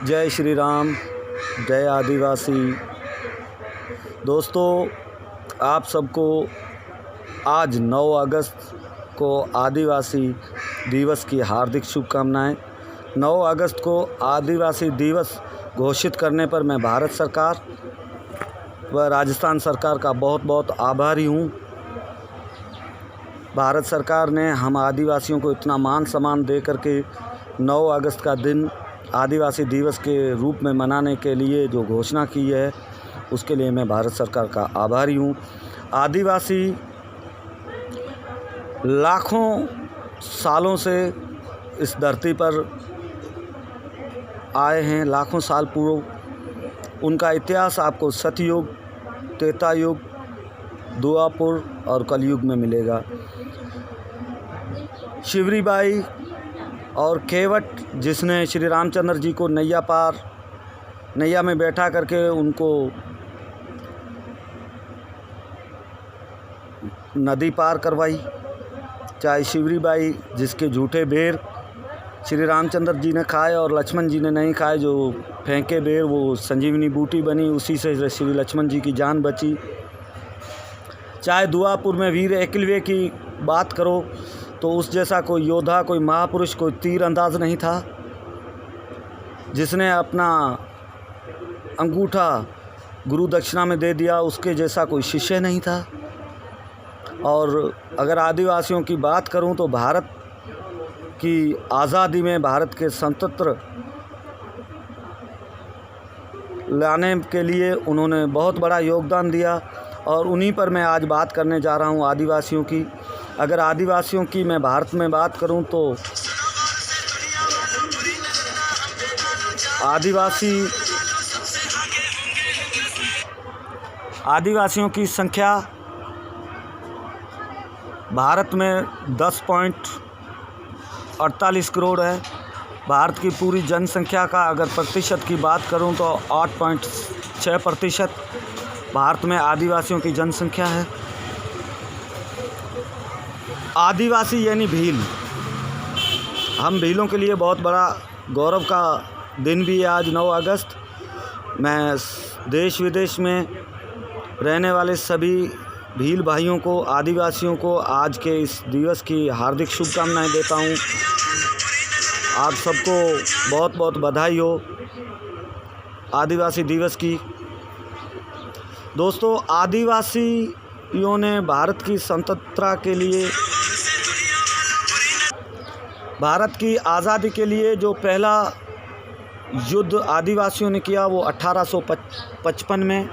जय श्री राम, जय आदिवासी। दोस्तों, आप सबको आज 9 अगस्त को आदिवासी दिवस की हार्दिक शुभकामनाएं। 9 अगस्त को आदिवासी दिवस घोषित करने पर मैं भारत सरकार व राजस्थान सरकार का बहुत बहुत आभारी हूं। भारत सरकार ने हम आदिवासियों को इतना मान सम्मान दे करके 9 अगस्त का दिन आदिवासी दिवस के रूप में मनाने के लिए जो घोषणा की है, उसके लिए मैं भारत सरकार का आभारी हूँ। आदिवासी लाखों सालों से इस धरती पर आए हैं, लाखों साल पूर्व। उनका इतिहास आपको सतयुग, त्रेता युग, द्वापर और कलयुग में मिलेगा। शिवरी बाई और केवट, जिसने श्री रामचंद्र जी को नैया में बैठा करके उनको नदी पार करवाई। चाहे शिवरी बाई, जिसके झूठे बेर श्री रामचंद्र जी ने खाए और लक्ष्मण जी ने नहीं खाए, जो फेंके बेर वो संजीवनी बूटी बनी, उसी से श्री लक्ष्मण जी की जान बची। चाहे दुआपुर में वीर एकलव्य की बात करो तो उस जैसा कोई योद्धा, कोई महापुरुष, कोई तीर अंदाज नहीं था, जिसने अपना अंगूठा गुरु दक्षिणा में दे दिया। उसके जैसा कोई शिष्य नहीं था। और अगर आदिवासियों की बात करूं तो भारत की आज़ादी में, भारत के स्वतंत्र लाने के लिए उन्होंने बहुत बड़ा योगदान दिया और उन्हीं पर मैं आज बात करने जा रहा हूं, आदिवासियों की। अगर आदिवासियों की मैं भारत में बात करूं तो आदिवासियों की संख्या भारत में 10.48 करोड़ है। भारत की पूरी जनसंख्या का अगर प्रतिशत की बात करूं तो 8.6% भारत में आदिवासियों की जनसंख्या है। आदिवासी यानी भील। हम भीलों के लिए बहुत बड़ा गौरव का दिन भी है आज 9 अगस्त। मैं देश विदेश में रहने वाले सभी भील भाइयों को, आदिवासियों को आज के इस दिवस की हार्दिक शुभकामनाएं देता हूं। आप सबको बहुत बहुत बधाई हो आदिवासी दिवस की। दोस्तों, आदिवासियों ने भारत की स्वतंत्रता के लिए, भारत की आज़ादी के लिए जो पहला युद्ध आदिवासियों ने किया वो 1855 में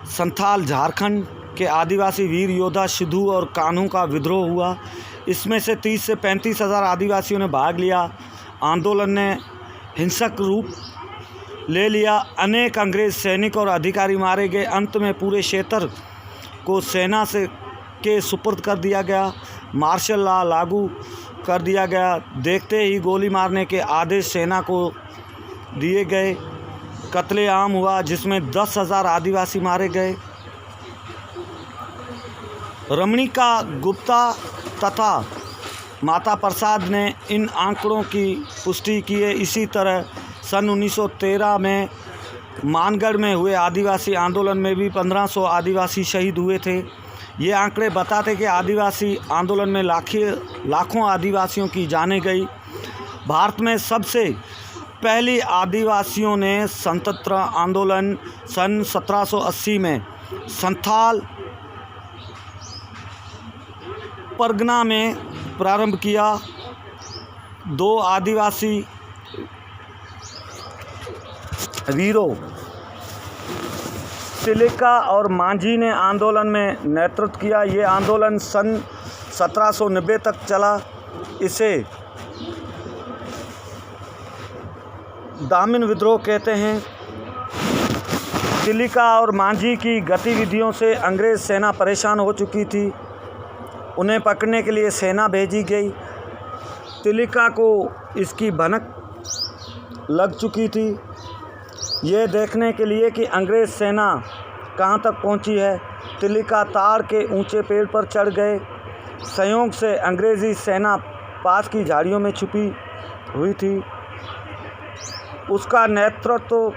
संथाल झारखंड के आदिवासी वीर योद्धा सिद्धू और कान्हू का विद्रोह हुआ। इसमें से 30 से 35 हज़ार आदिवासियों ने भाग लिया। आंदोलन ने हिंसक रूप ले लिया। अनेक अंग्रेज सैनिक और अधिकारी मारे गए। अंत में पूरे क्षेत्र को सेना के सुपुर्द कर दिया गया। मार्शल लॉ लागू कर दिया गया। देखते ही गोली मारने के आदेश सेना को दिए गए। कत्लेआम हुआ, जिसमें 10,000 आदिवासी मारे गए। रमणीका गुप्ता तथा माता प्रसाद ने इन आंकड़ों की पुष्टि की है। इसी तरह सन 1913 में मानगढ़ में हुए आदिवासी आंदोलन में भी 1500 आदिवासी शहीद हुए थे। ये आंकड़े बताते कि आदिवासी आंदोलन में लाखों आदिवासियों की जानें गई। भारत में सबसे पहली आदिवासियों ने स्वतंत्रता आंदोलन सन 1780 में संथाल परगना में प्रारंभ किया। 2 आदिवासी वीरों तिलिका और मांझी ने आंदोलन में नेतृत्व किया। ये आंदोलन सन 1790 तक चला। इसे दामिन विद्रोह कहते हैं। तिलिका और मांझी की गतिविधियों से अंग्रेज़ सेना परेशान हो चुकी थी। उन्हें पकड़ने के लिए सेना भेजी गई। तिलिका को इसकी भनक लग चुकी थी, ये देखने के लिए कि अंग्रेज़ सेना कहाँ तक पहुँची है। तिलिका ताड़ के ऊंचे पेड़ पर चढ़ गए। संयोग से अंग्रेज़ी सेना पास की झाड़ियों में छुपी हुई थी। उसका नेतृत्व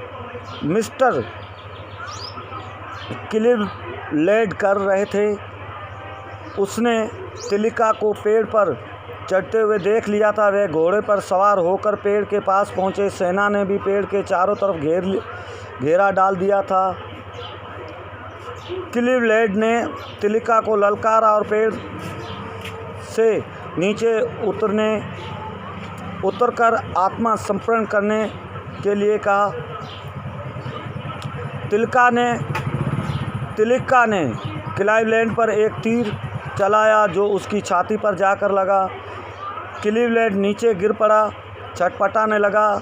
मिस्टर क्लीवलैंड कर रहे थे। उसने तिलिका को पेड़ पर चढ़ते हुए देख लिया था। वह घोड़े पर सवार होकर पेड़ के पास पहुंचे। सेना ने भी पेड़ के चारों तरफ घेरा डाल दिया था। क्लीवलैंड ने तिलिका को ललकारा और पेड़ से नीचे उतरकर आत्मसमर्पण करने के लिए कहा। तिलिका ने क्लीवलैंड पर एक तीर चलाया जो उसकी छाती पर जाकर लगा। क्लीवलैंड नीचे गिर पड़ा, छटपटाने लगा।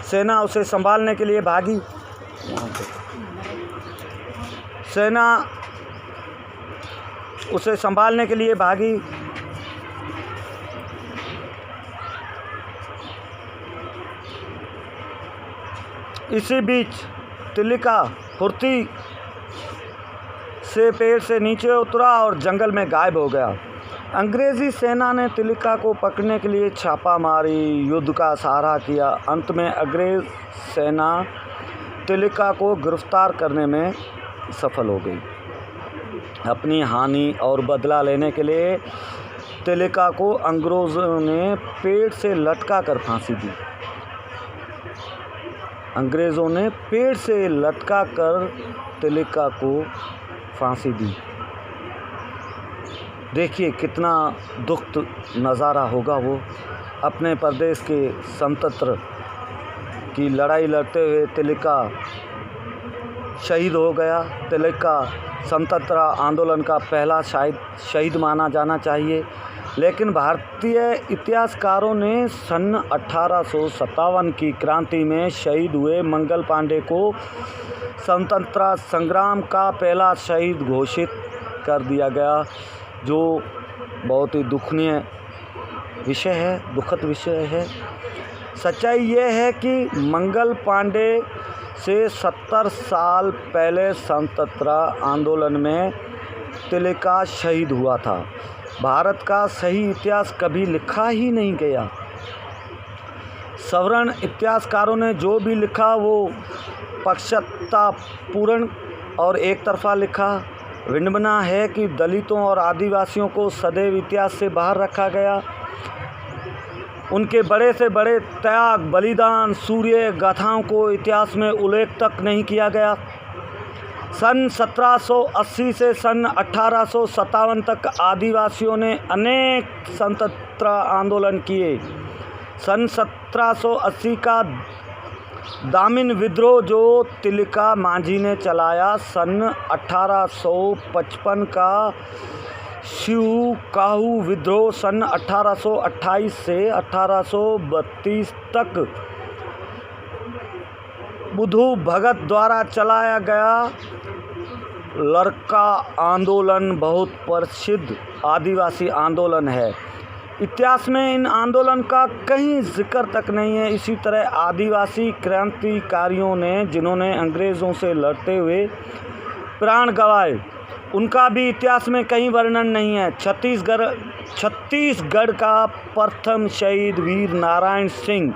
सेना उसे संभालने के लिए भागी। इसी बीच तिलिका फुर्ती से पेड़ से नीचे उतरा और जंगल में गायब हो गया। अंग्रेज़ी सेना ने तिलिका को पकड़ने के लिए छापा मारी, युद्ध का सहारा किया। अंत में अंग्रेज़ सेना तिलिका को गिरफ्तार करने में सफल हो गई। अपनी हानि और बदला लेने के लिए तिलिका को अंग्रेज़ों ने पेड़ से लटका कर फांसी दी। तिलिका को फांसी दी। देखिए कितना दुखद नज़ारा होगा। वो अपने प्रदेश के स्वतंत्रता की लड़ाई लड़ते हुए तिलिका शहीद हो गया। तिलिका स्वतंत्रता आंदोलन का पहला शहीद माना जाना चाहिए। लेकिन भारतीय इतिहासकारों ने सन 1857 की क्रांति में शहीद हुए मंगल पांडे को स्वतंत्रता संग्राम का पहला शहीद घोषित कर दिया गया, जो बहुत ही दुखद विषय है। सच्चाई ये है कि मंगल पांडे से 70 साल पहले स्वतंत्रता आंदोलन में तिलिका शहीद हुआ था। भारत का सही इतिहास कभी लिखा ही नहीं गया। सवर्ण इतिहासकारों ने जो भी लिखा वो पक्षपातपूर्ण और एक तरफा लिखा। विडंबना है कि दलितों और आदिवासियों को सदैव इतिहास से बाहर रखा गया। उनके बड़े से बड़े त्याग, बलिदान, शौर्य गाथाओं को इतिहास में उल्लेख तक नहीं किया गया। सन 1780 से सन 1857 तक आदिवासियों ने अनेक स्वतंत्रता आंदोलन किए। सन 1780 का दामिन विद्रोह जो तिलिका मांझी ने चलाया, सन 1855 का शिवकाहू विद्रोह, सन 1828 से 1832 तक बुधु भगत द्वारा चलाया गया लरका आंदोलन बहुत प्रसिद्ध आदिवासी आंदोलन है। इतिहास में इन आंदोलन का कहीं जिक्र तक नहीं है। इसी तरह आदिवासी क्रांतिकारियों ने जिन्होंने अंग्रेज़ों से लड़ते हुए प्राण गंवाए, उनका भी इतिहास में कहीं वर्णन नहीं है। छत्तीसगढ़ का प्रथम शहीद वीर नारायण सिंह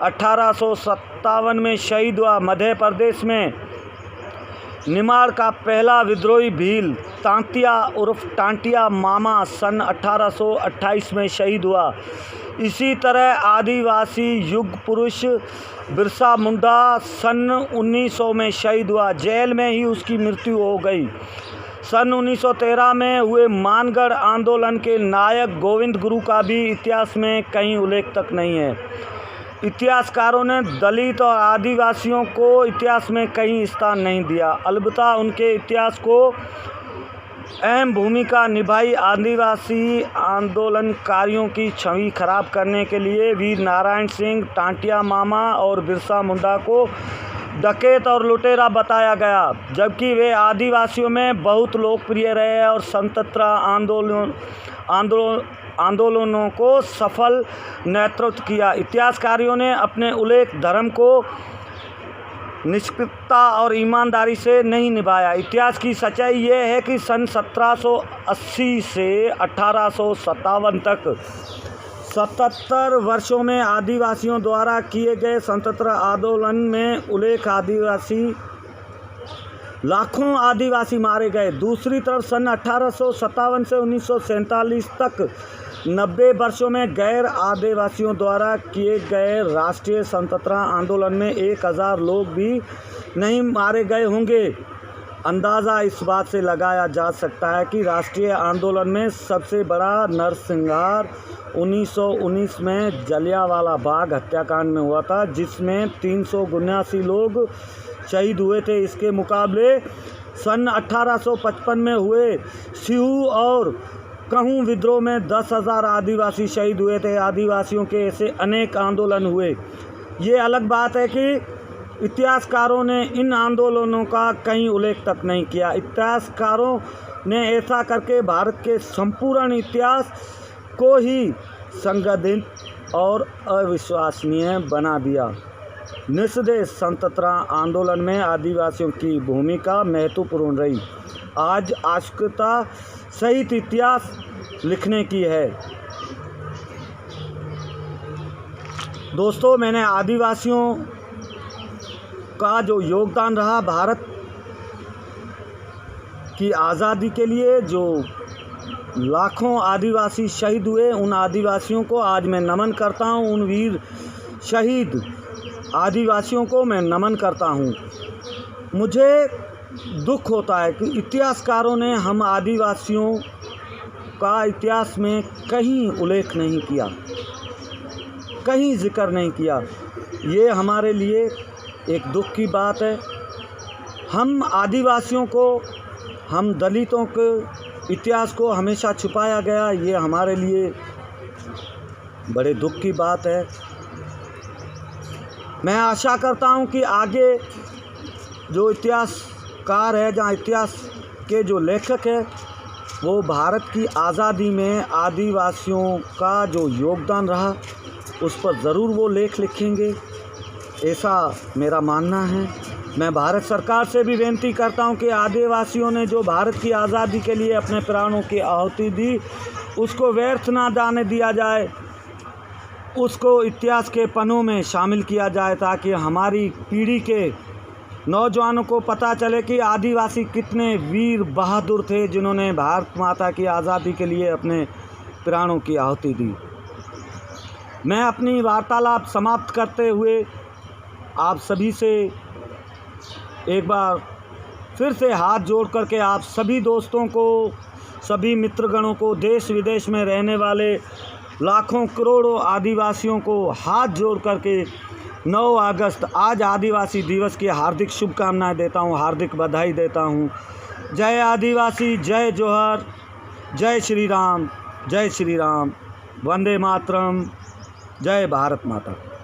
1857 में शहीद हुआ। मध्य प्रदेश में निमाड़ का पहला विद्रोही भील तांतिया उर्फ टांटिया मामा सन 1828 में शहीद हुआ। इसी तरह आदिवासी युग पुरुष बिरसा मुंडा सन 1900 में शहीद हुआ। जेल में ही उसकी मृत्यु हो गई। सन 1913 में हुए मानगढ़ आंदोलन के नायक गोविंद गुरु का भी इतिहास में कहीं उल्लेख तक नहीं है। इतिहासकारों ने दलित और आदिवासियों को इतिहास में कहीं स्थान नहीं दिया। अलबत्ता उनके इतिहास को अहम भूमिका निभाई। आदिवासी आंदोलनकारियों की छवि खराब करने के लिए वीर नारायण सिंह, टांटिया मामा और बिरसा मुंडा को डकैत और लुटेरा बताया गया, जबकि वे आदिवासियों में बहुत लोकप्रिय रहे और स्वतंत्रता आंदोलनों को सफल नेतृत्व किया। इतिहासकारों ने अपने उल्लेख धर्म को निष्पक्षता और ईमानदारी से नहीं निभाया। इतिहास की सच्चाई ये है कि सन 1780 से 1857 तक 77 वर्षों में आदिवासियों द्वारा किए गए स्वतंत्र आंदोलन में उल्लेख आदिवासी लाखों आदिवासी मारे गए। दूसरी तरफ सन 1857 से 1947 तक 90 वर्षों में गैर आदिवासियों द्वारा किए गए राष्ट्रीय स्वतंत्रता आंदोलन में 1000 लोग भी नहीं मारे गए होंगे। अंदाज़ा इस बात से लगाया जा सकता है कि राष्ट्रीय आंदोलन में सबसे बड़ा नरसंहार 1919 में जलियांवाला बाग हत्याकांड में हुआ था, जिसमें 379 लोग शहीद हुए थे। इसके मुकाबले सन 1855 में हुए सिहू और कहूँ विद्रोह में 10,000 आदिवासी शहीद हुए थे। आदिवासियों के ऐसे अनेक आंदोलन हुए। ये अलग बात है कि इतिहासकारों ने इन आंदोलनों का कहीं उल्लेख तक नहीं किया। इतिहासकारों ने ऐसा करके भारत के संपूर्ण इतिहास को ही संगठित और अविश्वसनीय बना दिया। निस्संदेह स्वतंत्रता आंदोलन में आदिवासियों की भूमिका महत्वपूर्ण रही। आज आवश्यकता सहित इतिहास लिखने की है। दोस्तों, मैंने आदिवासियों का जो योगदान रहा भारत की आज़ादी के लिए, जो लाखों आदिवासी शहीद हुए, उन आदिवासियों को आज मैं नमन करता हूं। उन वीर शहीद आदिवासियों को मैं नमन करता हूं। मुझे दुख होता है कि इतिहासकारों ने हम आदिवासियों का इतिहास में कहीं उल्लेख नहीं किया, कहीं जिक्र नहीं किया। ये हमारे लिए एक दुख की बात है। हम आदिवासियों को, हम दलितों के इतिहास को हमेशा छुपाया गया। ये हमारे लिए बड़े दुख की बात है। मैं आशा करता हूँ कि आगे जो इतिहासकार है, जहाँ इतिहास के जो लेखक है, वो भारत की आज़ादी में आदिवासियों का जो योगदान रहा उस पर ज़रूर वो लेख लिखेंगे, ऐसा मेरा मानना है। मैं भारत सरकार से भी विनती करता हूं कि आदिवासियों ने जो भारत की आज़ादी के लिए अपने प्राणों की आहुति दी, उसको व्यर्थ ना जाने दिया जाए, उसको इतिहास के पन्नों में शामिल किया जाए, ताकि हमारी पीढ़ी के नौजवानों को पता चले कि आदिवासी कितने वीर बहादुर थे, जिन्होंने भारत माता की आज़ादी के लिए अपने प्राणों की आहुति दी। मैं अपनी वार्तालाप समाप्त करते हुए आप सभी से एक बार फिर से हाथ जोड़ करके आप सभी दोस्तों को, सभी मित्रगणों को, देश विदेश में रहने वाले लाखों करोड़ों आदिवासियों को हाथ जोड़ करके 9 अगस्त आज आदिवासी दिवस की हार्दिक शुभकामनाएं देता हूं, हार्दिक बधाई देता हूं। जय आदिवासी, जय जोहर, जय श्री राम, जय श्री राम, वंदे मातरम, जय भारत माता।